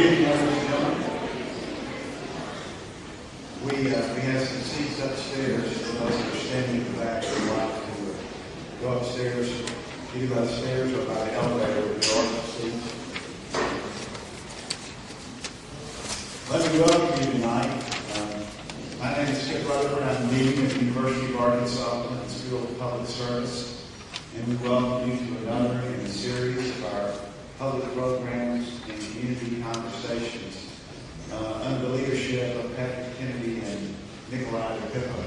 evening, ladies and gentlemen. We have some seats upstairs. For those that are standing in the back, we'd like to go upstairs, either by the stairs or by the elevator with the order seats. Let me welcome you tonight. My name is Skip Rutherford. I'm leading at the University of Arkansas Clinton School of Public Service, and we welcome you to another in a series of our public programs and community conversations under the leadership of Patrick Kennedy and Nikolai DePippo.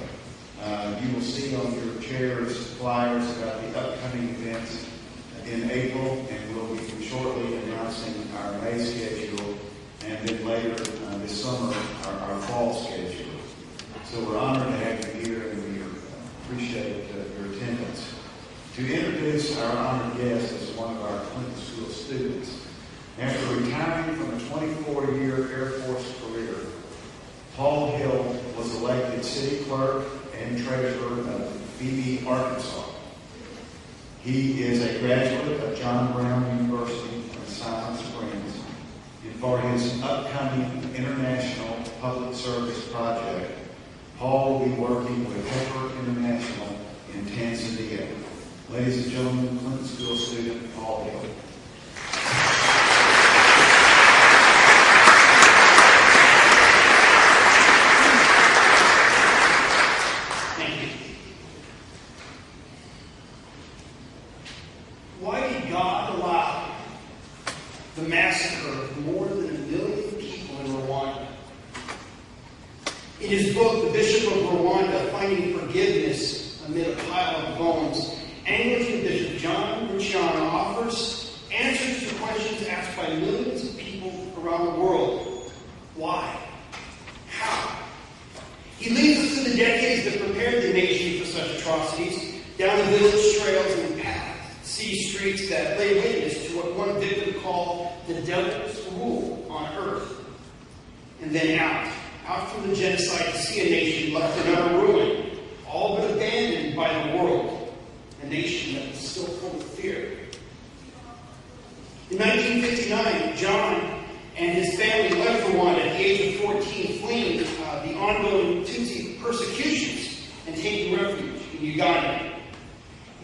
You will see on your chairs flyers about the upcoming events in April, and we'll be shortly announcing our May schedule, and then later this summer our fall schedule. So we're honored to have you here, and we appreciate your attendance. To introduce our honored guest is one of our Clinton School students. After retiring from a 24-year Air Force career, Paul Hill was elected city clerk and treasurer of Phoebe, Arkansas. He is a graduate of John Brown University in Silent Springs, and for his upcoming international public service project, Paul will be working with Heifer International in Tanzania. Ladies and gentlemen, Clinton School student Paul Hill. Thank you. Why did God allow the massacre of more than 1 million people in Rwanda? In his book, The Bishop of Rwanda, Finding Forgiveness Amid a Pile of Bones, Anglican Bishop John Rucyahana offers answers to questions asked by millions of people around the world. Why? How? He leads us to the decades that prepared the nation for such atrocities, down the village trails and paths, city streets that lay witness to what one victim called the devil's rule on earth. And then out from the genocide to see a nation left in utter ruin, all but abandoned by the world. A nation that was still full of fear. In 1959, John and his family left Rwanda at the age of 14, fleeing the ongoing Tutsi persecutions and taking refuge in Uganda.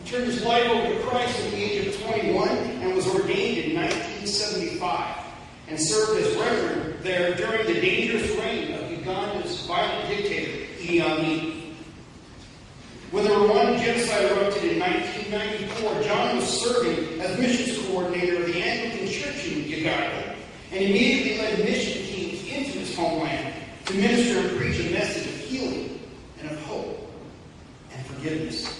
He turned his life over to Christ at the age of 21 and was ordained in 1975 and served as reverend there during the dangerous reign of Uganda's violent dictator, Idi Amin. When the Rwandan genocide erupted in 1994, John was serving as missions coordinator of the Anglican Church in Uganda and immediately led mission teams into his homeland to minister and preach a message of healing and of hope and forgiveness.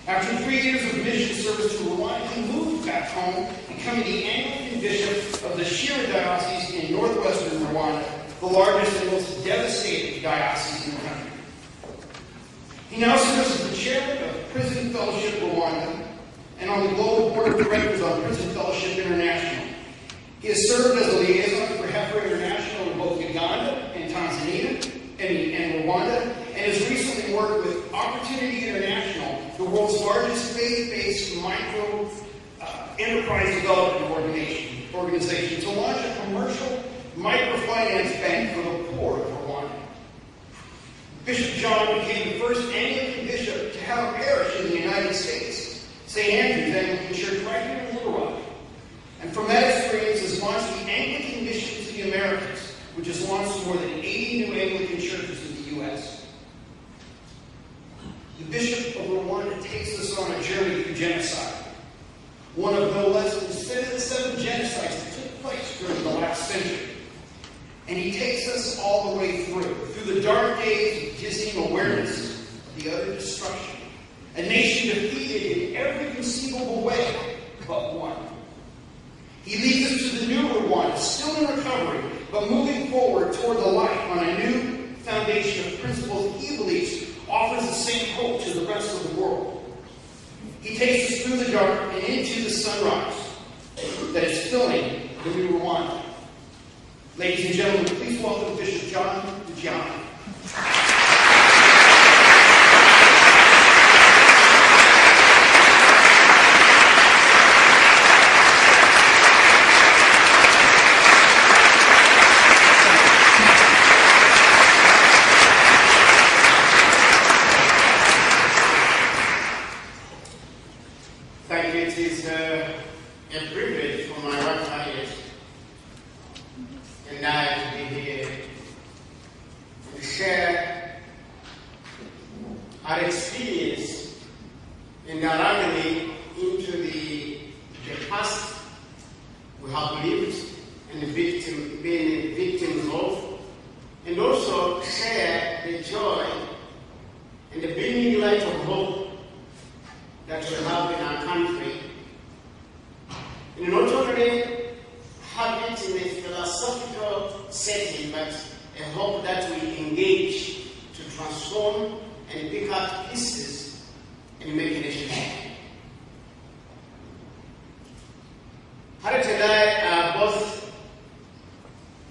After 3 years of mission service to Rwanda, he moved back home, becoming the Anglican bishop of the Shira Diocese in northwestern Rwanda, the largest and most devastated diocese in the country. He now serves as the chairman of Prison Fellowship Rwanda and on the global board of directors on Prison Fellowship International. He has served as a liaison for Heifer International in both Uganda and Tanzania and Rwanda, and has recently worked with Opportunity International, the world's largest faith-based micro enterprise development organization, to launch a commercial microfinance bank for the poor of Rwanda. Bishop John became the first Anglican bishop to have a parish in the United States, St. Andrew's Anglican Church right here in Little Rock. And from that experience has launched the Anglican Mission to the Americas, which has launched more than 80 new Anglican churches in the U.S. The Bishop of Rwanda takes us on a journey through genocide, one of no less than 7 genocides that took place during the last century. And he takes us all the way through the dark days of dizzying awareness of the utter destruction. A nation defeated in every conceivable way but one. He leads us to the new Rwanda, still in recovery, but moving forward toward the light on a new foundation of principles he believes offers the same hope to the rest of the world. He takes us through the dark and into the sunrise that is filling the new Rwanda. Ladies and gentlemen, please welcome Bishop John Rucyahana. had experienced in our agony into the past we have lived and being victims of, and also share the joy and the beaming light of hope that we have in our country. And not only have it in a philosophical setting, but a hope that we engage to transform and pick up pieces and make it a change. Harriet and I are both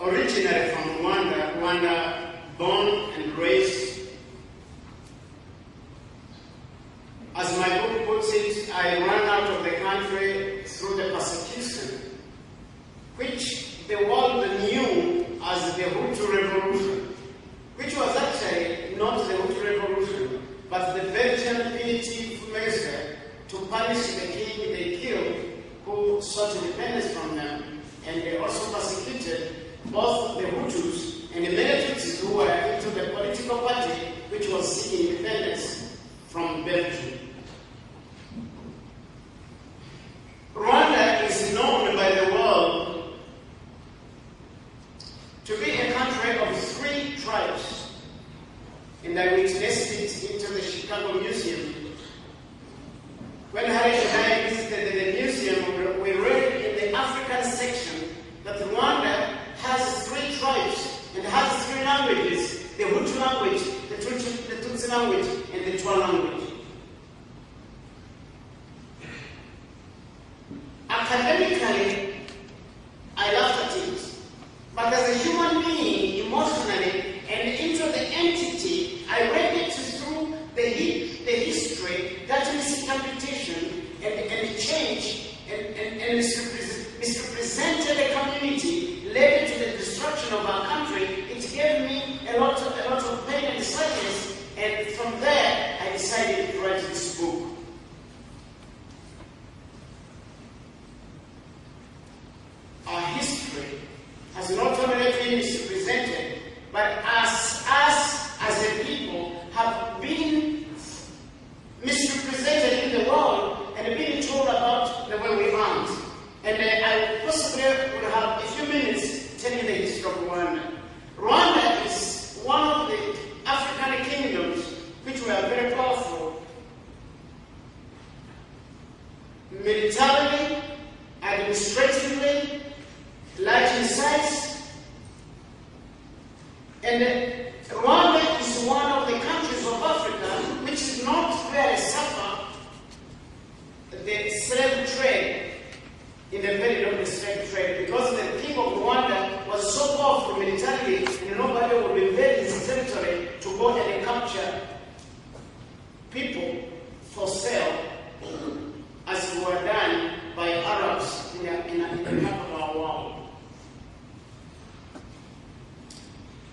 originally from Rwanda, born and raised. As my book puts it, I ran out of the country through the persecution, which the world knew as the Hutu Revolution, which was actually not the Hutu Revolution, but the Belgian punitive measure to punish the king they killed, who sought independence from them, and they also persecuted both the Hutus and the many Tutsis who were into the political party which was seeking independence from Belgium. Rwanda is known by the world to be a country of 3 tribes, and I witnessed it into the Chicago Museum. When Harry and I visited the museum, we read in the African section that Rwanda has 3 tribes and has 3 languages: the Hutu language, the Tutsi language, and the Twa language. Academically, I laughed at it, but as a human being, emotionally, and into the entity, I read it through the history, that misinterpretation, and change, and misrepresented the community, led to the destruction of our country. It gave me a lot of pain and sadness, and from there, I decided to write this book. Our history has not only been misrepresented, but us as a people have been misrepresented in the world and been told about the way we aren't. And I possibly would have a few minutes telling the history of Rwanda. Rwanda is one of the African kingdoms which were very powerful militarily, administratively, large in size, and Rwanda is one of the countries of Africa which is not very suffer the slave trade in the period of the slave trade, because the king of Rwanda was so powerful militarily and nobody would invade his territory to go and capture people for sale, as were done by Arabs in the map of our world.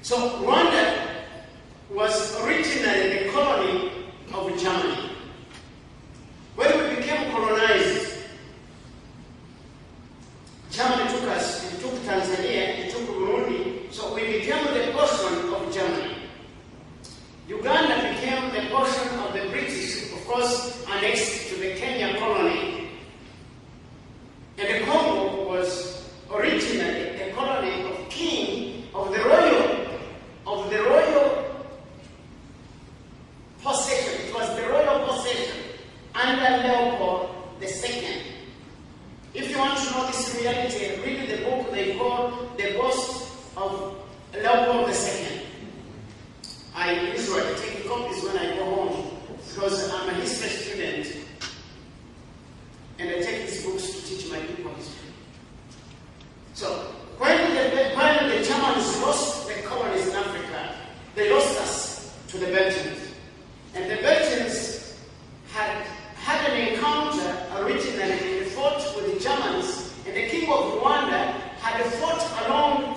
So Rwanda was originally the colony of Germany. When we became colonized, Germany took us, it took Tanzania, it took Burundi, so we became the portion of Germany. Uganda became the portion of the British, of course, annexed to the Kenya colony. And the Congo was originally the colony of king of the royal possession. It was the royal possession under Leopold II. If you want to know this reality, read the book they call The Ghost of Leopold II. I usually take copies when I go home because I'm a history student and I take these books to teach my people history. So, when the Germans lost the colonies in Africa, they lost us to the Belgians. And the Belgians had an encounter originally, and they fought with the Germans, and the king of Rwanda had fought along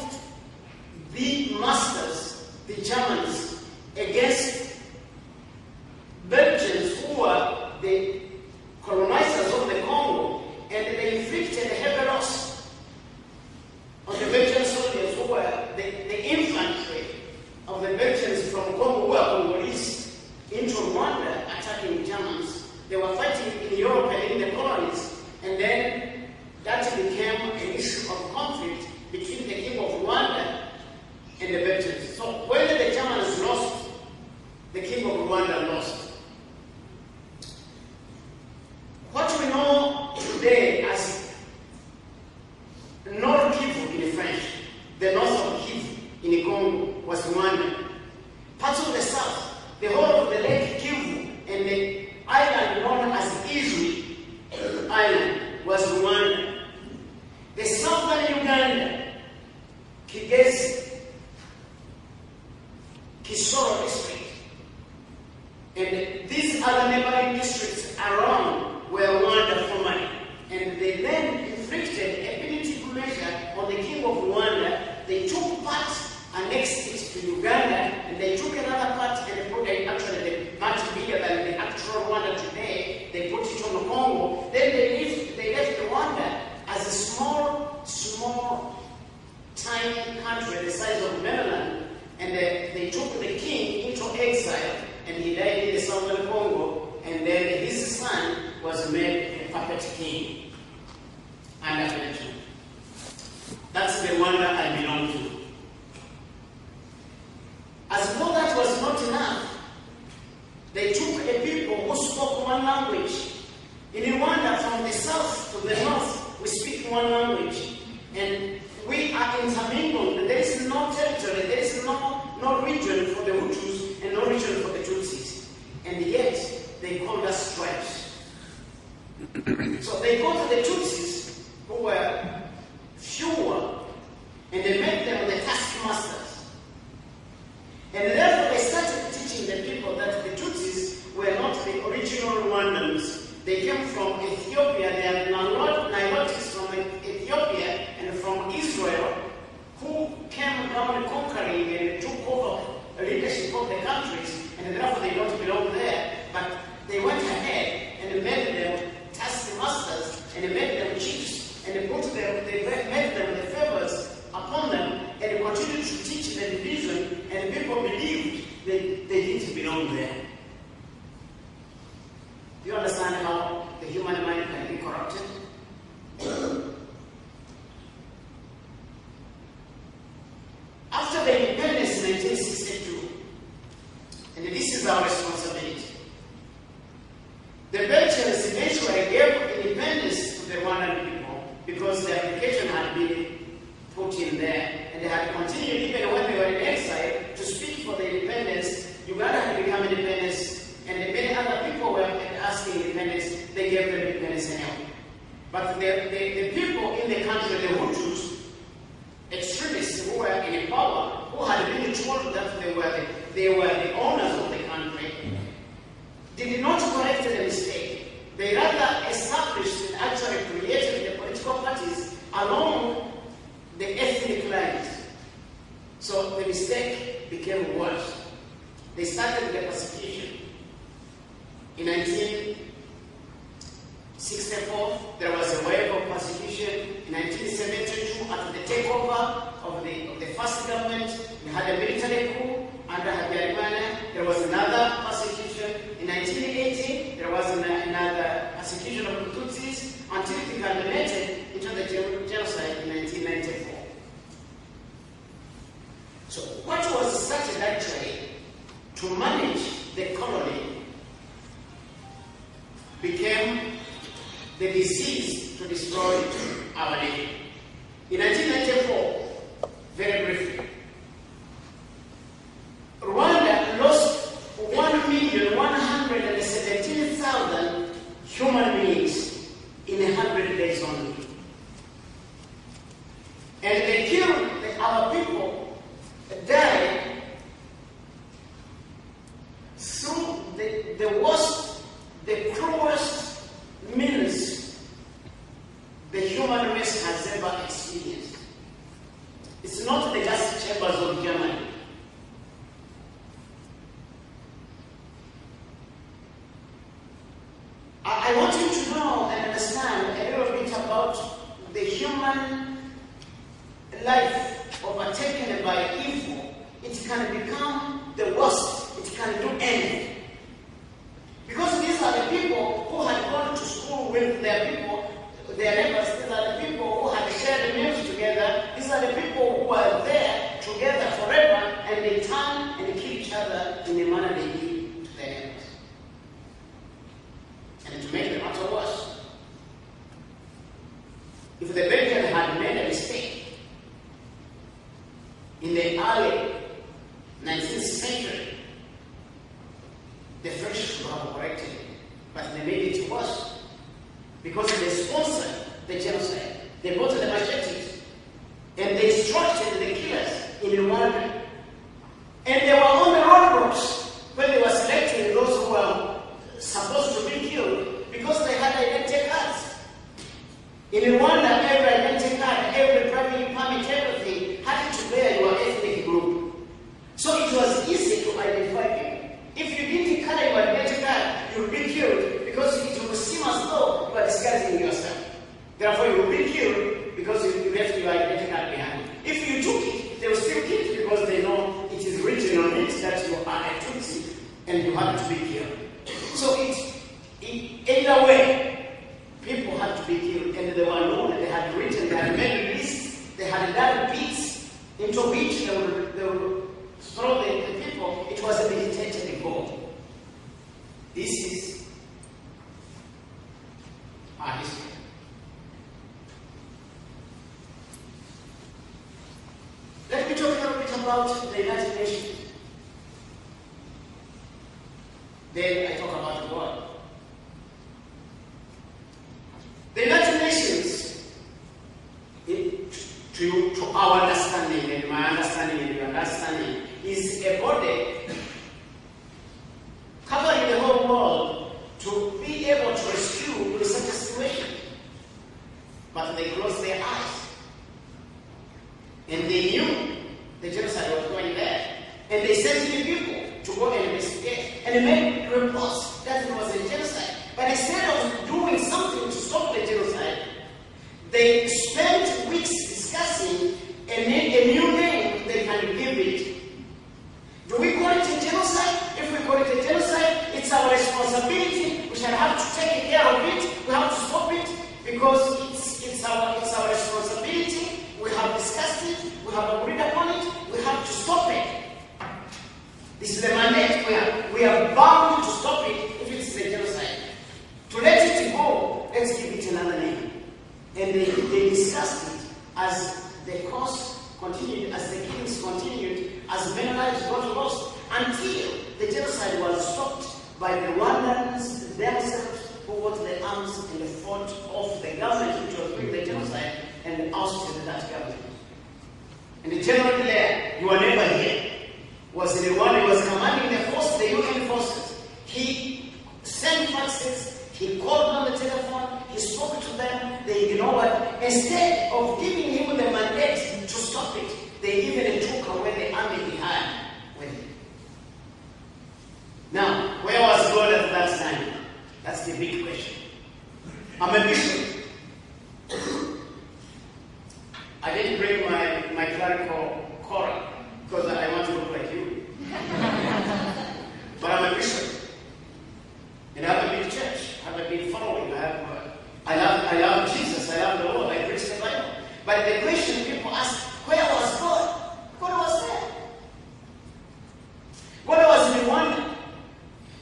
the masters, the Germans, against Belgians who were the colonizers of the Congo, and they inflicted a heavy loss on the Belgian soldiers who were the infantry of the Belgians from Congo, who were Congolese, into Rwanda. the whole of the Lake Kivu and the island known as Israel Island was Rwanda. The southern Uganda, Kigezi, Kisoro district, and these other neighboring districts around were Rwanda formerly. And they then inflicted a punitive measure on the king of Rwanda. They took part, annexed it to Uganda, and they took another part and they put it, actually much bigger than the actual Rwanda today. They put it on the Congo. Then they left Rwanda as a small, tiny country the size of Maryland. And they took the king into exile, and he died in the southern Congo, and then his son was made a puppet king under Belgium. That's the Rwanda I belong to. As though that was not enough, they took a people who spoke one language. In Rwanda, from the south to the north, we speak one language. And we are intermingled. There is no territory, there is no region for the Hutus and no region for the Tutsis. And yet, they called us tribes. So they go to the Tutsis, who were fewer, and they made them the taskmasters. And therefore they started teaching the people that the Tutsis were not the original Rwandans. They came from Ethiopia. They are Nilotics from Ethiopia and from Israel, who came down conquering and took over leadership of the countries, and therefore they don't belong there. But they went ahead and made them taskmasters, and they made them chiefs, and they made them the favors upon them, and they continued to teach the division, and people believed they didn't belong there. Do you understand how the human mind can be corrupted? After the independence in 1962, and this is our responsibility, the Belgians eventually gave independence to the Rwandan people because the application had been put in there, and they had continued even when they were in exile to speak for the independence. Uganda had become independent, and many other people were asking independence. They gave them independence anyhow. But the people in the country, the Hutus, extremists who were in power, who had been told that they were the owners of the country, did not correct the mistake. They rather established and actually created the political parties along the ethnic lines. So the mistake became worse. They started the persecution. In 1964, there was a wave of persecution. In 1972, after the takeover of the first government, we had a military coup under Habyarimana. There was another persecution. In 1980, there was another persecution of the Tutsis until it culminated into the genocide in 1994. So what was started actually to manage the colony became the disease to destroy our nation. In 1994, very briefly, Rwanda lost 1,117,000 human beings in 100 days only. And they killed our people, died through the worst, the cruelest means the human race has ever experienced. It's not the gas chambers of Germany. I want you to know and understand a little bit about the human life overtaken by evil. It can become the worst. It can do anything. Because these are the people who had gone to school with their people, their neighbors. These are the people who had shared meals together. These are the people who are there together forever, and they turn and kill each other in the manner they did to their neighbors. And to make the matter worse, if the Belgians had made a mistake in the early 19th century, because they sponsored the genocide. They brought the machetes and they instructed the killers in Rwanda. And they were on the roadblocks when they were selecting those who were supposed to be killed because they had identity cards. In Rwanda, every identity card, every driving permit, everything had to bear your ethnic group. So it was easy to identify people. If you didn't carry your identity card, you would be killed because it would seem as though you are disguising yourself. Therefore, you would be killed because you left your identity card behind. If you took it, they will still kill you because they know it is written on it that you are a Tutsi and you have to be killed. So either way, people had to be killed, and they were known, they had written, they had made lists, they had done pits into which they would throw the people. It was a meditated goal. This is our history. Let me talk a little bit about the United Nations. Then I talk about the world. The United Nations, to our understanding and my understanding and your understanding, is a body covering the whole world to be able to rescue in such a situation. But they closed their eyes. And they knew the genocide was going there. And they sent in people to go and investigate. And they made reports that it was a genocide. But instead of doing something to stop the genocide, they spent weeks discussing a new name they can give it. Do we call it a genocide? If we call it a genocide, it's our responsibility. We shall have to take care of it. We have to stop it because it's our responsibility. We have discussed it. We have agreed upon it. We have to stop it. This is the mandate. We are bound to stop it if it's a genocide. To let it go, let's give it another name. And they discussed it as the course continued, as the killings continued, as many lives got lost, until the genocide was stopped by the Rwandans themselves, who got the arms and fought off the government which was doing the genocide and ousted that government. And the general there, you are never here, was the one who was commanding the force, the UN forces. He sent faxes, he called on the telephone, he spoke to them, they ignored. Instead of giving him the mandate to stop it, they even took away the army he had with him. Now, where was God at that time? That's the big question. I'm a bishop. I didn't bring my clerical Korah because I want to look like you. But I'm a bishop. And I have a big church. I have a big following. I love Jesus. I love the Lord. I preach the Bible. But the question people ask, where was God? God was there. God was in Rwanda.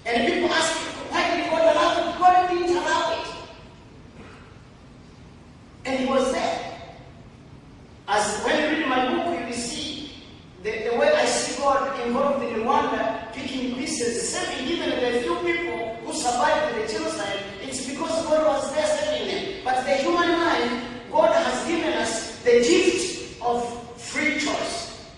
And people ask, why did God allow it? God didn't allow it. And he was there. As when you read my book, you will see the way I see God involved in Rwanda, picking pieces, saving even the few people who survived the genocide. It's because God was there saving them. But the human mind, God has given us the gift of free choice.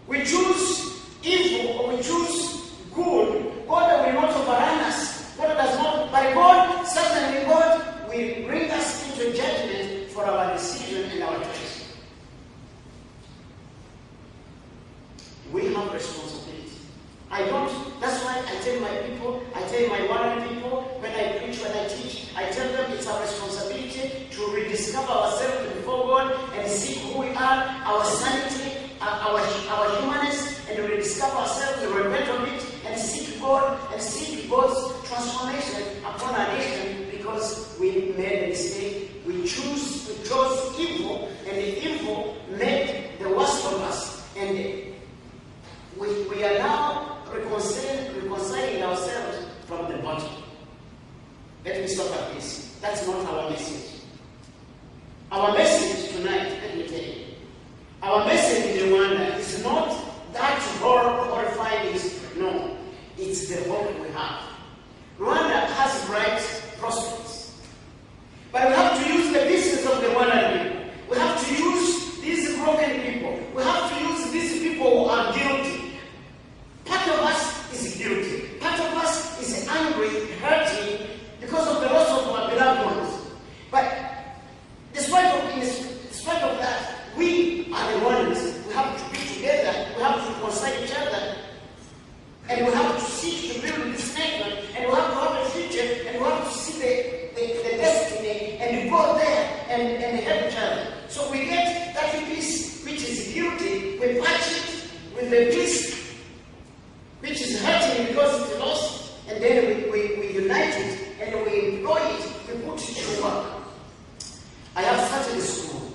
We choose evil or we choose good. God will not overrun us. God does not. By God, certainly God will bring us into judgment for our decision and our choice. We have responsibility. That's why I tell my people, I tell my warrior people, when I preach, when I teach, I tell them it's our responsibility to rediscover ourselves before God and see who we are, our sanity, our humanness, and rediscover ourselves, and repent of it, and seek God, and seek God's transformation upon our nation, because we made a mistake. We chose evil, and the evil made the worst of us. And we are now reconciling ourselves from the bottom. Let me stop at this. That's not our message. Our message tonight, let me tell you, our message in Rwanda is not that horrifying history. No, it's the hope we have. Rwanda has bright prospects. But we have to use the pieces of the wandering people. We have to use these broken people. We have to use these people who are guilty. Part of us is guilty. Part of us is angry, hurting because of the loss of our beloved ones. But despite of that, we are the ones. We have to be together. We have to reconcile each other. And we have to seek to build this network. And we have to have a future. And we have to see the destiny. And go there and help each other. So we get that peace which is guilty. We patch it with the peace which is hurting because it's lost. And then we unite it. And we employ it. We put it to work. I have started a school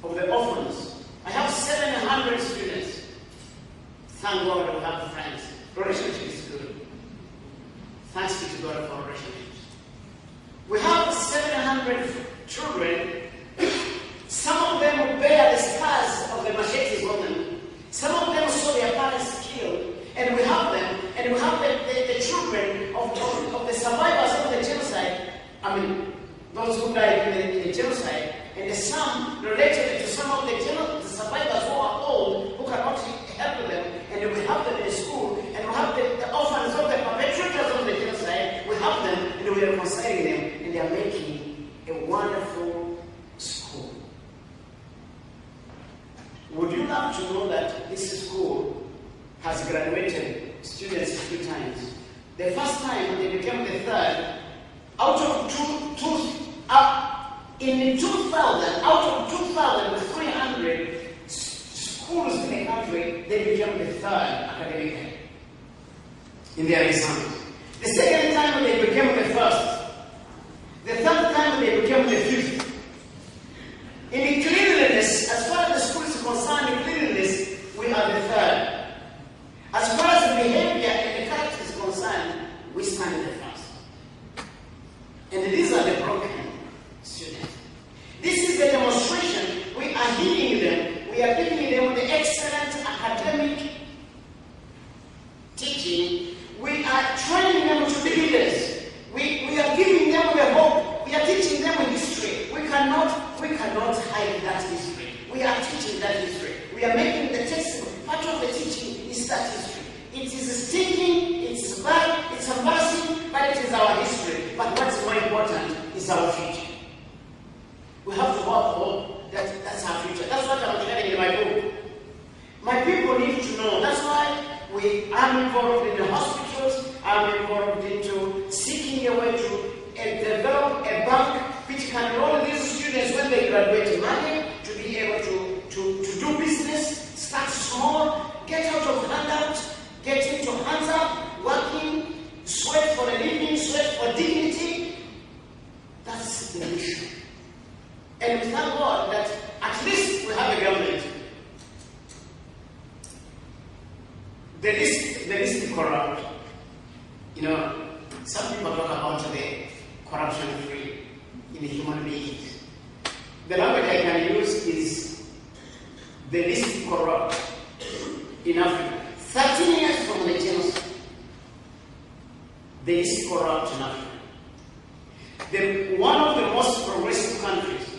of the orphans. I have 700 students. Thank God we have friends. Relationship is good. Thanks be to God for relationships. We have 700 children. Some of them bear the scars of the machetes on them. Some of them saw their parents killed. And we have them. And we have the children of the survivors of the genocide. I mean, those who died in the genocide, and the some related to some of the survivors who are old, who cannot help them, and we have them in school, and we have the orphans of the perpetrators of the genocide, we have them, and we are reconciling them, and they are making a wonderful school. Would you love to know that this school has graduated students 3 times? The first time they became the third, out of in 2000, out of 2,300 schools in the country, they became the third academically in their exams. The second time they became the first. The third time they became the fifth. In cleanliness, as far as the school is concerned, in cleanliness, we are the third. As far as behavior and the character is concerned, we stand the first. And these are the broken students. This is the demonstration. We are healing them. We are giving them the excellent academic teaching. We are training them to be leaders. We are giving them the hope. We are teaching them history. We cannot hide that history. We are teaching that history. We are making the text. Part of the teaching is that history. It is stinking, it is bad, it's embarrassing, but it is our history. But what's more important is our future. We have to work for that's our future. That's what I'm sharing in my book. My people need to know. That's why I'm involved in the hospitals. I'm involved into seeking a way to develop a bank which can enroll these students when they graduate money to be able to do business, start small, get out of handouts, get into hands up, working, sweat for a living, sweat for dignity. That's the mission. And we thank God that at least we have a government. The list is corrupt. You know, some people talk about the corruption free in the human beings. The language I can use is the least corrupt in Africa. 13 years from the genocide, the least corrupt in Africa. One of the most progressive countries.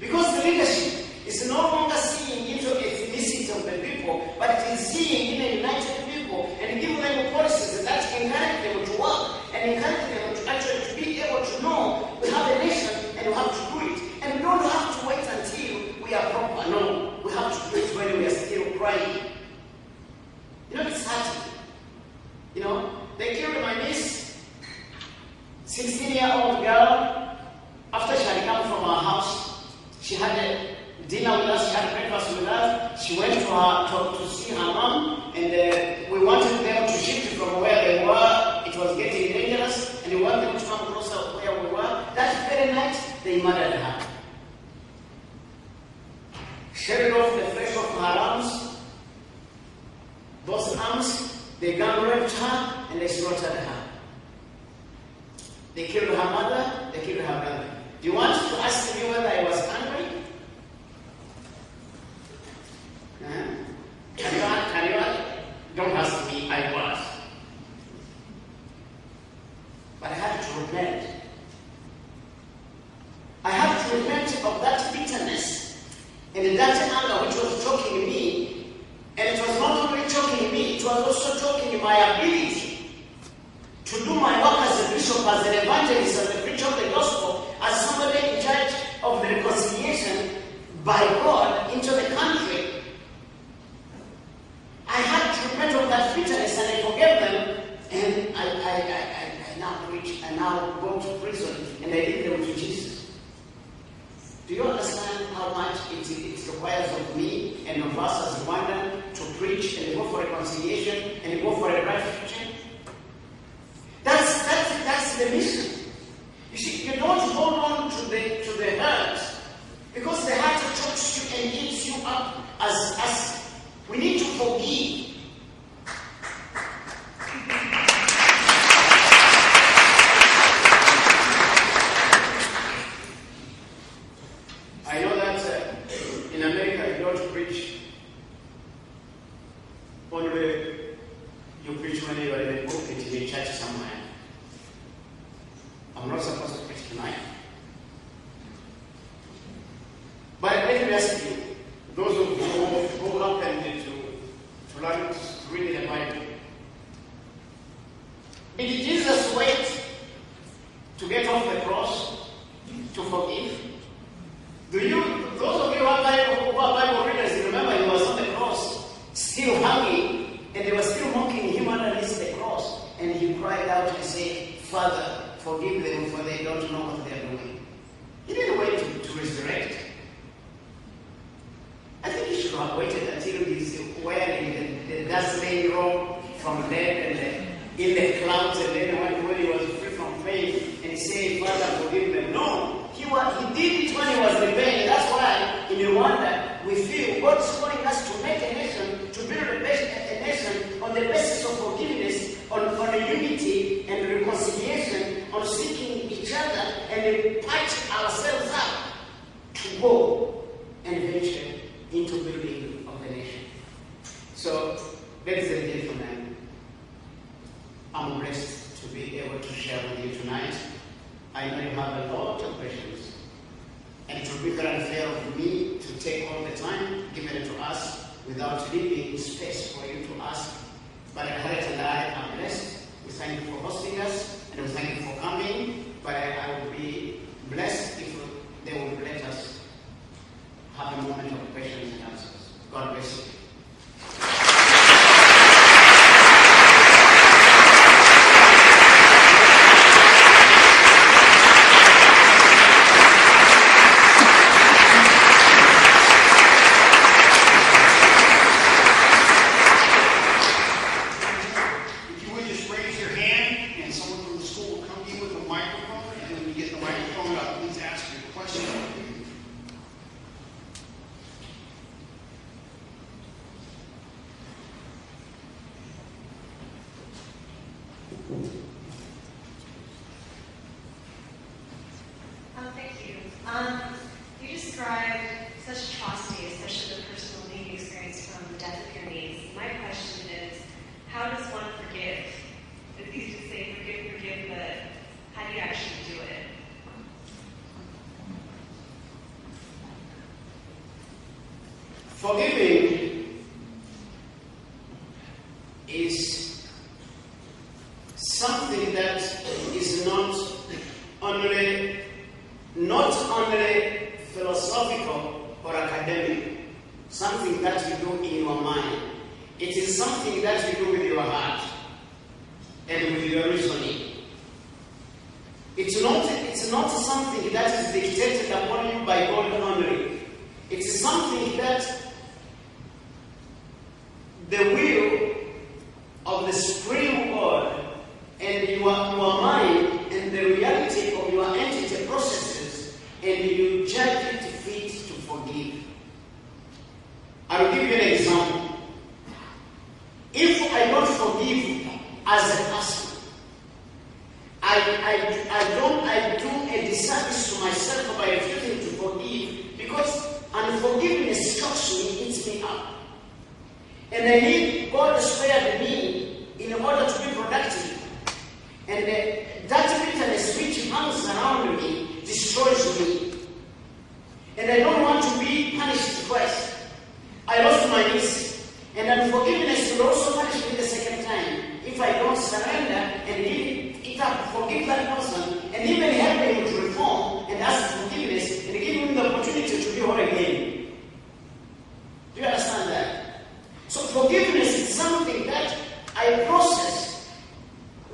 Because the leadership is no longer seeing into ethnicity of the people, but it is seeing in a united people and giving them policies that encourage them to work and encourage them to actually be able to know we have a nation and we have to do it. And we don't have to wait until we are proper. No, we have to do it when we are still crying. You know, it's hard. You know, they killed my niece, 16-year-old girl, after she had come from our house. She had a dinner with us, she had breakfast with us. She went to see her mom, and we wanted them to shift from where they were. It was getting dangerous, and we wanted them to come closer where we were. That very night, they murdered her. Shaved off the flesh of her arms. Those arms, they gang raped her, and they slaughtered her. They killed her mother, they killed her brother. Do you want to ask me whether I was angry? Can you? Don't ask me, I was. But I had to repent. in my ability to do my work as a bishop, as an evangelist, as a preacher of the gospel, as somebody in charge of the reconciliation by God into the country. I had to repent of that bitterness and I forgave them, and I now preach, I now go to prison and I lead them to Jesus. Do you understand how much it requires of me and of us as Rwandan to preach and go for reconciliation and go for a right future? That's the mission. You see, you don't hold on to the hurt, because the heart chokes you and eats you up as we need to forgive. I know that in America you don't preach only, you preach when you are in a pulpit in a church somewhere. I'm not supposed to preach tonight. But let me ask you, those who happen to learn to read the Bible, did Jesus wait to get off the cross to forgive? Those of you who are Bible readers, remember he was on the cross, still hanging, and they were still mocking him underneath the cross, and he cried out and said, Father, forgive them, for they don't know what they are doing. He didn't wait to resurrect. I think he should have waited until he's wearing the dazzling robe from death and in the clouds, and then when he was free from pain, and he said, Father, forgive them. No, he did it when he was in pain. That's why in Rwanda we feel God's calling us to make a nation, to build a nation on the basis of forgiveness, on unity and reconciliation, on seeking each other and patch ourselves up to go and venture into building of the nation. So, ladies and gentlemen, I'm blessed to be able to share with you tonight. I know you have a lot of questions, and it would be very unfair of me to take all the time given to us without leaving space for you to ask. But Harriet and I are blessed. We thank you for hosting us, and we thank you for coming. But I would be blessed if they would let us have a moment of questions and answers. God bless you. Thank you. You described such atrocity, especially the personal pain you experienced from the death of your niece. My question is, how does one forgive? It's easy to say forgive, but how do you actually do it? Forgiving is something that is not only philosophical or academic, something that you do in your mind. It is something that you do with your heart and with your reasoning. It's not something that is dictated upon you by God only. It is something that the will of the Supreme God and your mind and the reality of your entity processes, and you judge it fit to forgive. I will give you an example. If I don't forgive as a person, I do a disservice to myself by refusing to forgive, because unforgiveness shocks me, eats me up. And I need God to spare me in order to be productive. And that bitterness which hangs around me destroys me. And I don't want to be punished twice. I lost my niece, and unforgiveness will also punish me the second time. don't surrender and give it up, forgive that person, and even help him to reform and ask forgiveness and give him the opportunity to be whole again. Do you understand that? So forgiveness is something that I process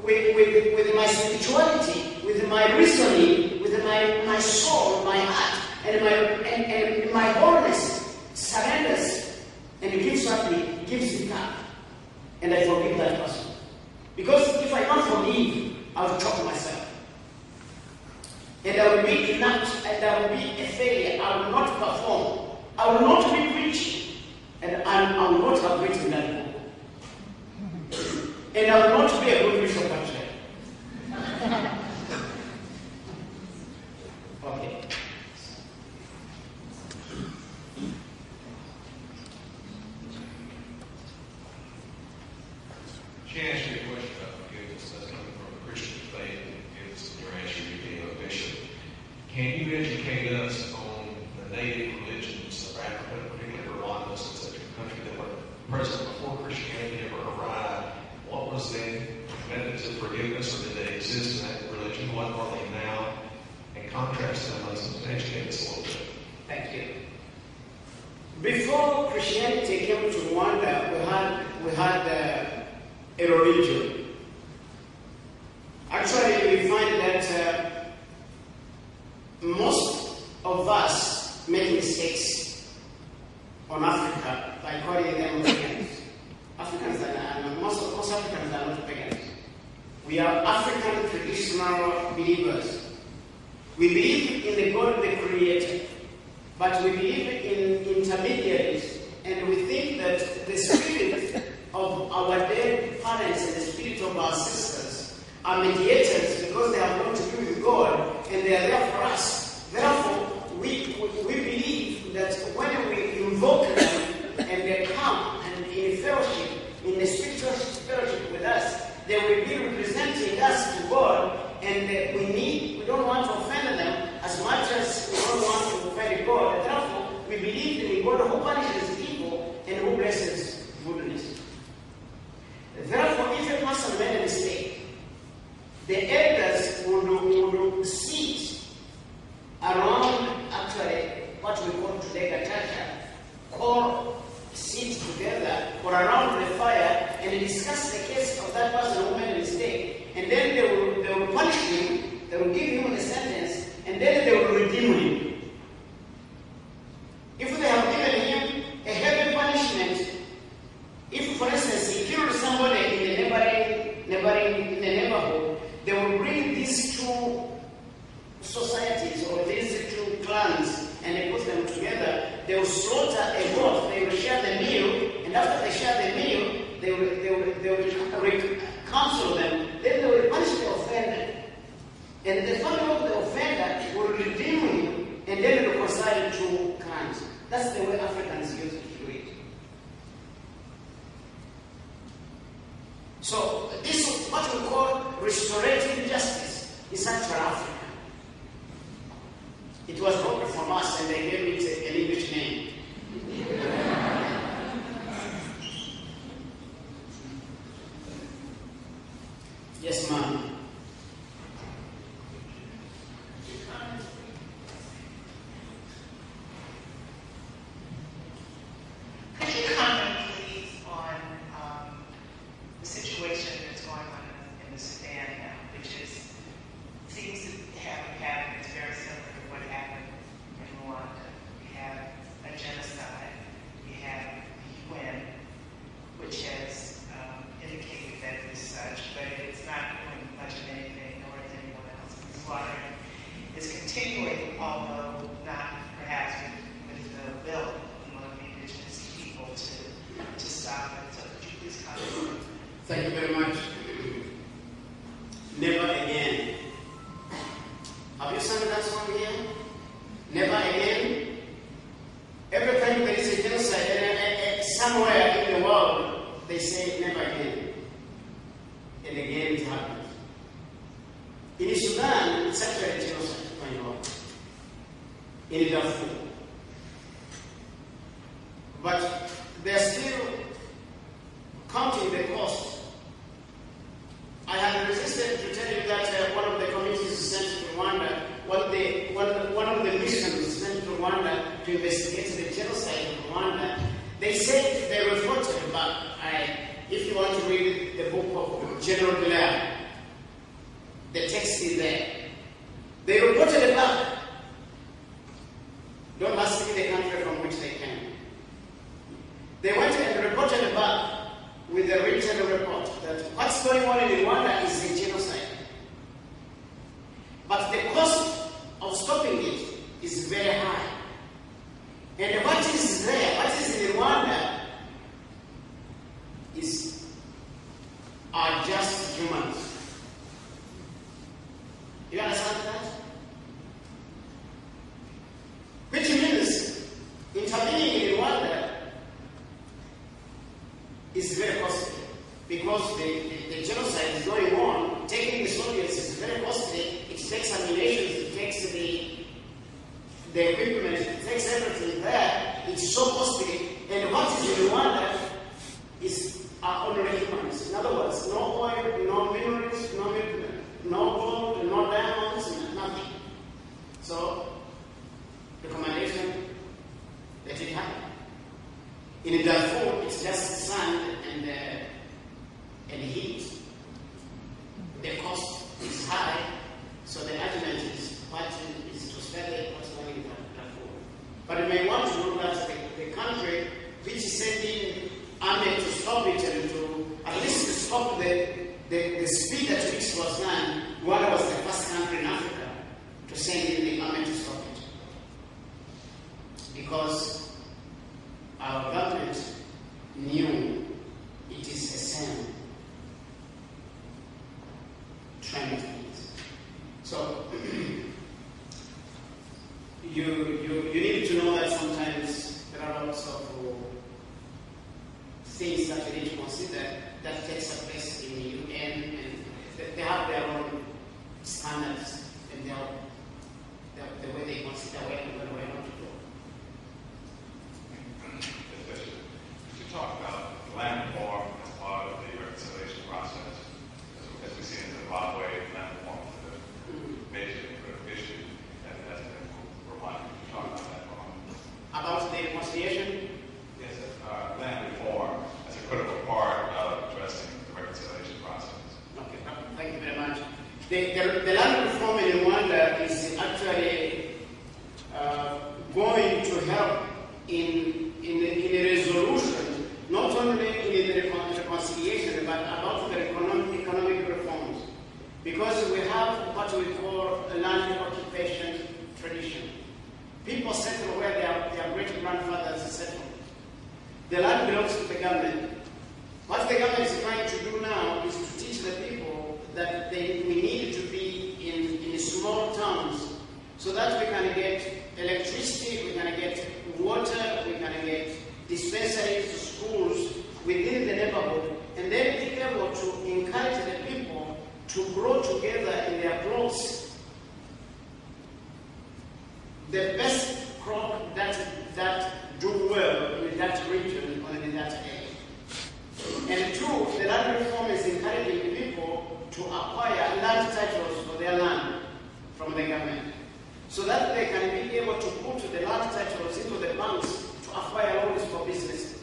with my spirituality, with my reasoning, with my soul, my heart, and my boldness surrenders and gives it up. And I forgive that person. Because if I don't forgive, I will choke myself. And I will be inept, and I will be a failure. I will not perform. I will not be preaching. And I will not have written that book. And I will not be a good bishop actually. Okay. She asked you a question about forgiveness. That's coming from a Christian faith. Gives your answer to being a bishop. Can you educate us on the native religions of Africa, particularly Rwanda, since it's a country that were present before Christianity ever arrived? What was their methods of forgiveness, or did they exist in that religion? What are they now? And contrast to the Muslims. Educate us a little bit. Thank you. Before Christianity came to Rwanda, we had a religion. Actually, we find that most of us make mistakes on Africa by calling them pagans. Most Africans are not pagans. We are African traditional believers. We believe in the God they created, but we believe in intermediaries, and we think that the spirit of our dead parents and the spirit of our sisters are mediators because they have gone to be with God and they are there for us. Therefore, we believe that when we invoke them and they come and in fellowship, in the spiritual fellowship with us, they will be representing us to God, and we don't want to offend them as much as we don't want to offend God. Therefore, we believe in a God who punishes evil and who blesses goodness. Therefore, if a person made a mistake, the elders would sit around, actually, what we call today Gachacha, sit together or around the fire and discuss the case of that person who made a mistake. And then they will punish him, they will give him the sentence, and then they will redeem him. If they have given him a heavy punishment, if, for instance, he killed somebody in the neighborhood, they will bring these two societies or these two clans and they put them together. They will slaughter a goat. They will share the meal, and after they share the meal, they will counsel them. Then they will punish the offender, and the family of the offender will redeem him, and then reconcile two clans. That's the way Africans used to do it. So this is what we call restorative justice in Central Africa. It was brought from us, and they gave it an English name. Yes, ma'am. Could you comment, please, on the situation that's going on in the Sudan now, which seems to have a pattern that's very similar to what happened in Rwanda. We have a genocide. We have the UN, which has indicated that it is such, but it's not doing much of anything, nor is anyone else. The slaughtering is continuing, although not perhaps with the will among the indigenous people to stop it. So could you please comment? Thank you very much. Never again. Have you sung that song here? Never again. Every time there is a genocide somewhere in the world, they say never again. And again it happens. In Sudan, it's actually a genocide going on. In Darfur. But they're still counting the cost investigated the genocide of Rwanda, they said they reported about, if you want to read the book of General Blair, the text is there. They reported about, don't ask me the country from which they came. They went and reported about with a written report that what's going on in Rwanda is a genocide. But the cost of stopping it is very high. And what is there, what is in Rwanda, are just humans. You understand that? Which means intervening in Rwanda is very costly because the genocide is going on. Taking the soldiers is very costly. It takes ammunition, it takes the equipment, it takes everything there. It's so costly. And what is in Rwanda are only humans. In other words, no oil, no minerals, no gold, no diamonds, nothing. So, recommendation, let it happen. In Darfur, it's just sand and heat. The cost is high, so the argument is to spare what's going in Darfur. But you may want to know that the country which is sending army to stop it and to at least to stop the speed at which it was done, Rwanda was the first country in Africa to send in the army to stop it. Because our government knew it is a sin trying to eat. So you need to know that sometimes there are lots of things that you need to consider that takes place in the UN, and they have their own standards and the way they consider where not to go. You talk about land reform as part of the reconciliation process. As we see in Zimbabwe, land reform is a major issue that has been provided. Can you talk about that for a moment? About the reconciliation? Yes, land reform as a critical part of addressing the reconciliation process. Okay, thank you very much. The land reform in Rwanda is actually going to help in the resolution, not only in the reconciliation, but about the economic reforms. Because we have what we call a land occupation tradition. People settle where their great-grandfathers settled. The land belongs to the government. What the government is trying to do now is to teach the people that we need to be in small towns so that we can get electricity, we can get water, we can get dispensaries, schools within the neighborhood, and then be able to encourage the people to grow together in their plots. The best crop that do well in that region or in that area. And two, the land reform is encouraging people to acquire land titles for their land from the government, so that they can be able to put the land titles into the banks to acquire loans for business.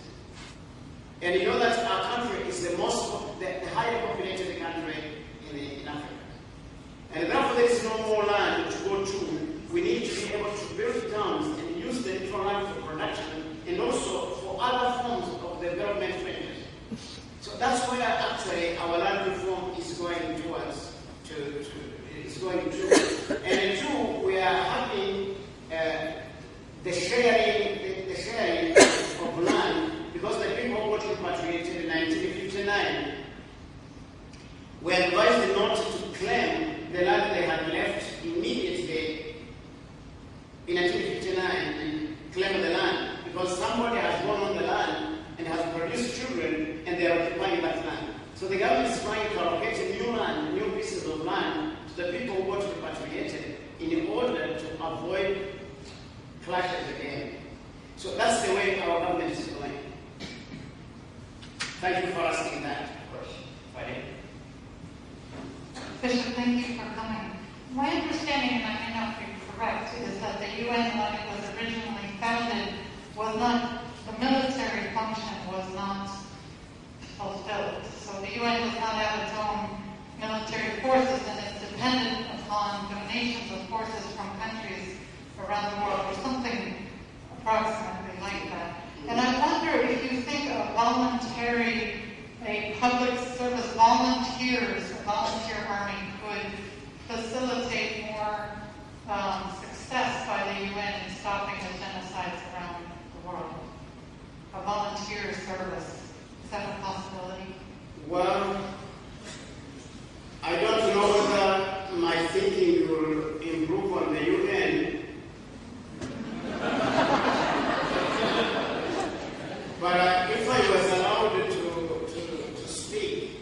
And you know that our country is the higher populated country in Africa. And therefore there is no more land to go to. We need to be able to build towns and use the natural land for production and also for other forms of development ventures. So that's where actually our land reform is going towards. And two, we are having the sharing of land, because the people who got repatriated in 1959 were advised not to claim the land they had left immediately in 1959 and claim the land, because somebody has gone on the land and has produced children and they are occupying that land. So the government is trying to allocate new land, new pieces of land to the people who got repatriated in order to avoid clashes again. So that's the way our government is going. Thank you for asking that question. Bishop, thank you for coming. My understanding, and I may not be correct, is that the UN, when it was originally founded, the military function was not fulfilled. So the UN does not have its own military forces, and it's dependent upon donations of forces from countries around the world, or something approximately like that. And I wonder if you think a public service volunteers, a volunteer army could facilitate more success by the UN in stopping the genocides around the world. A volunteer service. Is that a possibility? Well, I don't know whether my thinking will improve on the UN. But if I was allowed to speak,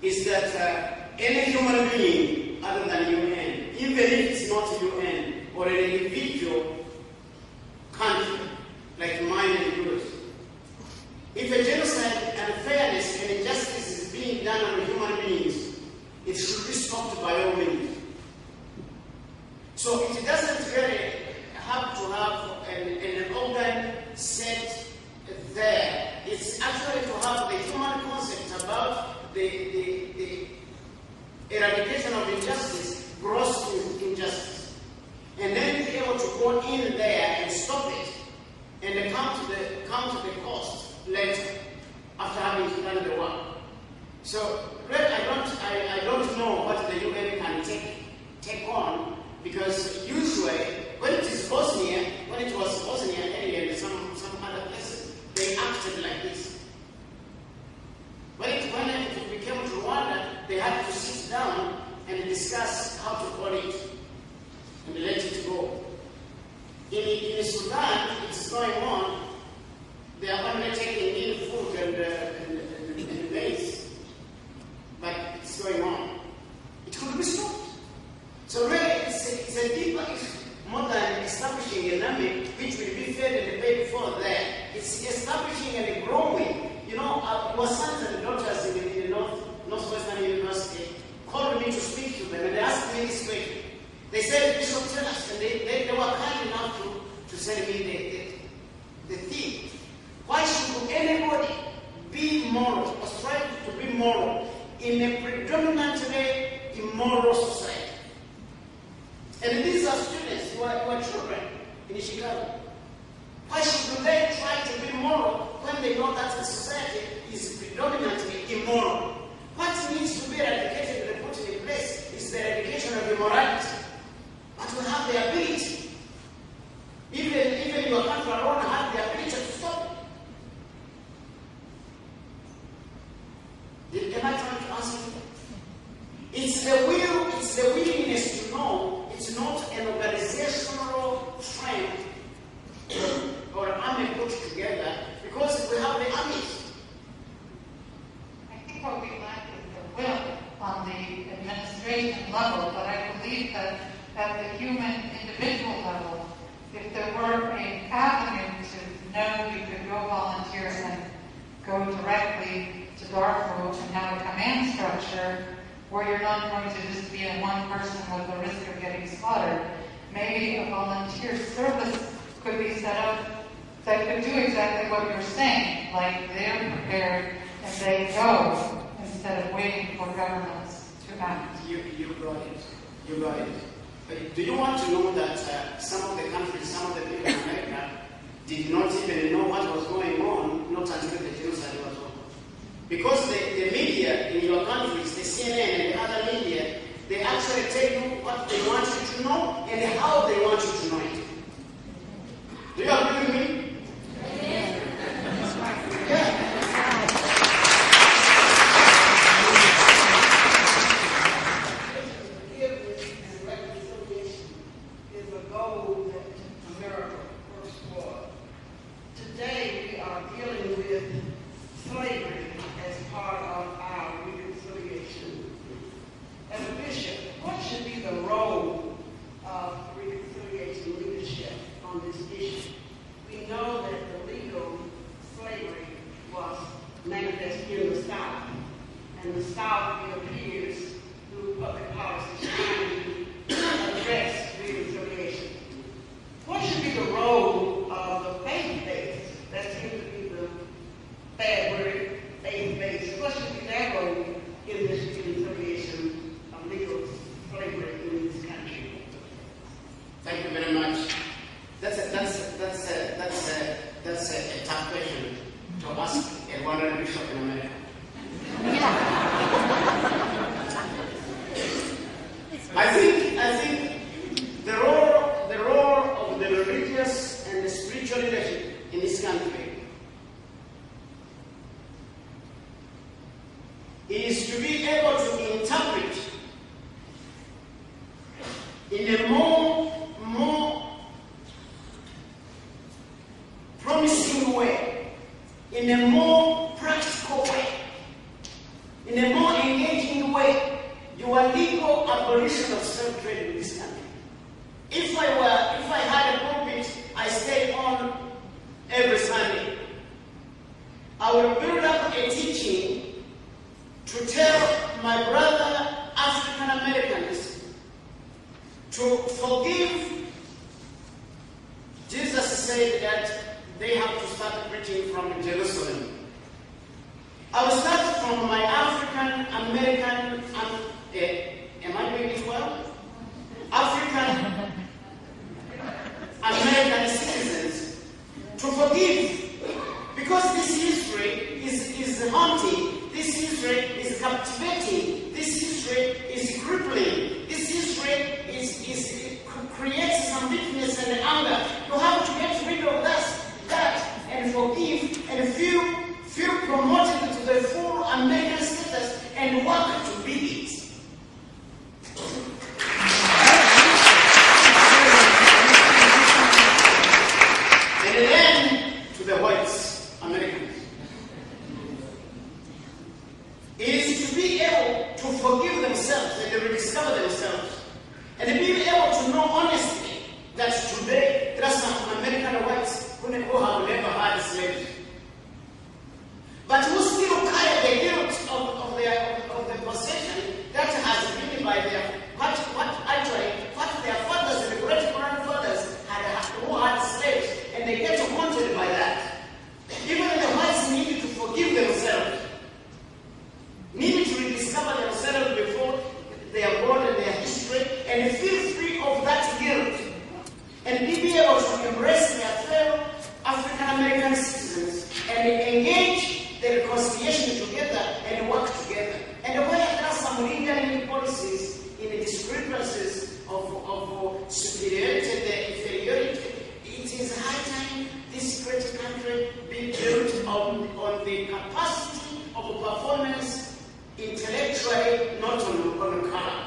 is that any human being other than UN, even if it's not UN, or an individual country like mine and yours, if a genocide, unfairness, and injustice is being done on human beings, it should be stopped by all means. So it doesn't really have to have an organ set there. It's actually to have the human concept about the eradication of injustice, gross injustice, and then be able to go in there and stop it, and come to the cost later after having done the work. So really, I don't know what the UN can take on, because usually when it is Bosnia, when it was Bosnia area and some other places, they acted like this. When it became Rwanda, they had to sit down and discuss how to call it and let it go. In Sudan, it's going on. They are only taking in food and base, but it's going on. It could be stopped. So really, it's a deeper issue, more than establishing an army which will be fed and paid for there. It's establishing and growing. You know, our sons and daughters in the Northwestern University called me to speak to them, and they asked me this question. They said, Bishop, tell us, and they were kind enough to send me the theme. Why should anybody be moral or strive to be moral in a predominantly immoral society? And these are students who are children in Chicago. Why should they try to be moral when they know that the society is predominantly immoral? What needs to be eradicated and put in place is the eradication of immorality. But we have the ability. Even your country alone have the ability to stop it. Am I trying to answer you? It's the willingness to know. It's not an organizational strength or army put together, because we have the armies. I think what we lack is the will on the administration level, but I believe that at the human individual level, if there were an avenue to know you could go volunteer and go directly to Darfur and have a command structure where you're not going to just be in one person with the risk of getting slaughtered, maybe a volunteer service could be set up that could do exactly what you're saying, like they're prepared and they go instead of waiting for governments to act. You got it. You got it. Do you want to know that some of the countries, some of the people in America did not even know what was going on, not until the genocide was over? Because the media in your countries, the CNN and the other media, they actually tell you what they want you to know and how they want you to know it. Do you agree with me? Yeah. What should be the role is to be able to interpret in a more promising way, in a more practical way, in a more engaging way, your legal abolition of slave trade in this country. If I had a pulpit I stay on every Sunday, I would build up a teaching to tell my brother African Americans to forgive. Jesus said that they have to start preaching from Jerusalem. I will start from my African American, am I doing it well? African American citizens to forgive. Because this history is haunting, this history is captivating, this history is crippling, this history creates some weakness and anger. You have to get rid of that and forgive and feel promoted to the full American status and work to be it. And then to the whites, Americans, is to be able to forgive themselves and rediscover themselves, and be able to know honestly that today there are some American whites who have never had slaves, but who still carry the guilt of the possession that has been by their what their fathers and great grandfathers who had slaves, and they get haunted by that. Even the whites need to forgive themselves, need to rediscover themselves before their God and their history, and feel free of that guilt, and be able to embrace their fellow African American citizens and engage the reconciliation together and work together. And where there are some legal policies in the discrepancies of superiority and inferiority, it is high time this great country be built on the capacity of performance intellectually, not on color.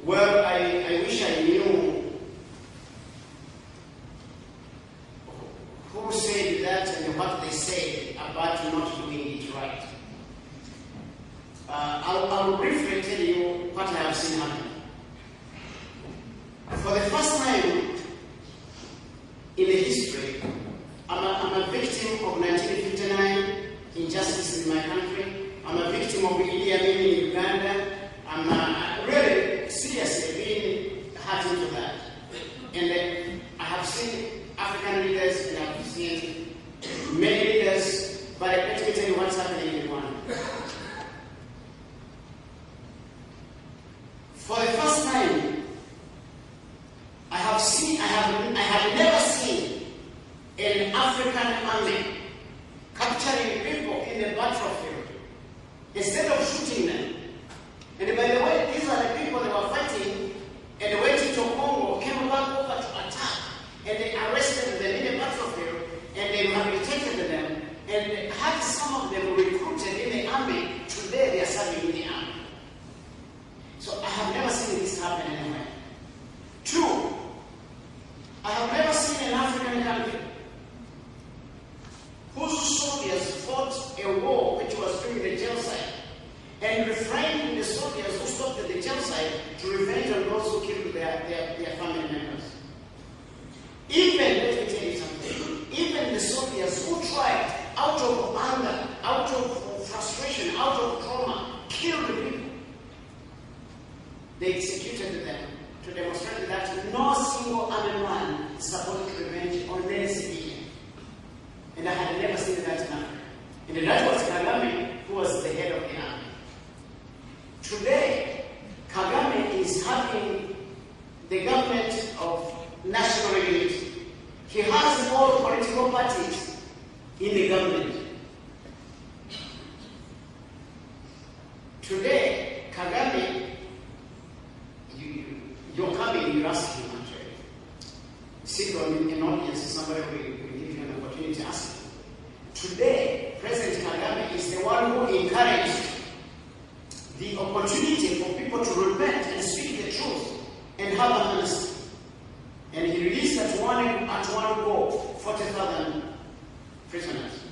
Well, I wish I knew who said that what they say about not doing it right. I'll briefly tell you what I have seen happen. For the first time in the history, I'm a victim of 1959 injustice in my country. I'm a victim of Idi Amin in Uganda. I'm really seriously being hurt into that. And I have seen African leaders and I've seen many leaders, but let me tell you what's happening in Rwanda. For the first time, I have never seen an African army capturing people in the battlefield instead of shooting them. And by the way, these are the people that were fighting, and the way Tito Congo came back over to attack, and they arrested them in the battlefield, and they rehabilitated them, and had some of them recruited in the army. Today they are serving in the army. So I have never seen this happen anywhere. 2, I have never seen an African country whose soldiers fought a war which was during the genocide and refrained the soldiers who stopped at the genocide to revenge on those who killed their family members. Even, let me tell you something, even the soldiers who tried, out of anger, out of frustration, out of trauma, killed the people, they executed them to demonstrate that no single armed man is supposed to revenge on any civilian. And I had never seen that in Africa. And that was Kagame, who was the head of the army. Today, Kagame is having the government of national unity. He has all political parties in the government. Today, Kagame, you're coming, you're asking him actually. Sit on an audience, somebody will give you an opportunity to ask him. Today, President Kagame is the one who encouraged the opportunity for people to repent and speak the truth and have an honesty. And he released at one go 40,000 prisoners.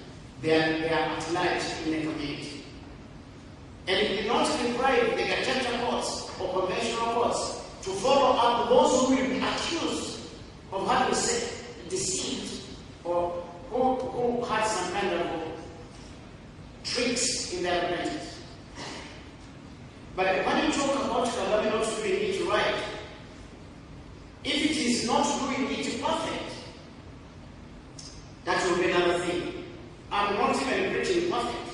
They are at large in the community. And he did not deprive the Gacaca courts or conventional courts to follow up those who will be accused of having deceived or who had some kind of tricks in their repentance. But when you talk about Kagame not doing it right, if it is not doing it perfect, that will be another thing. I'm not even preaching perfect.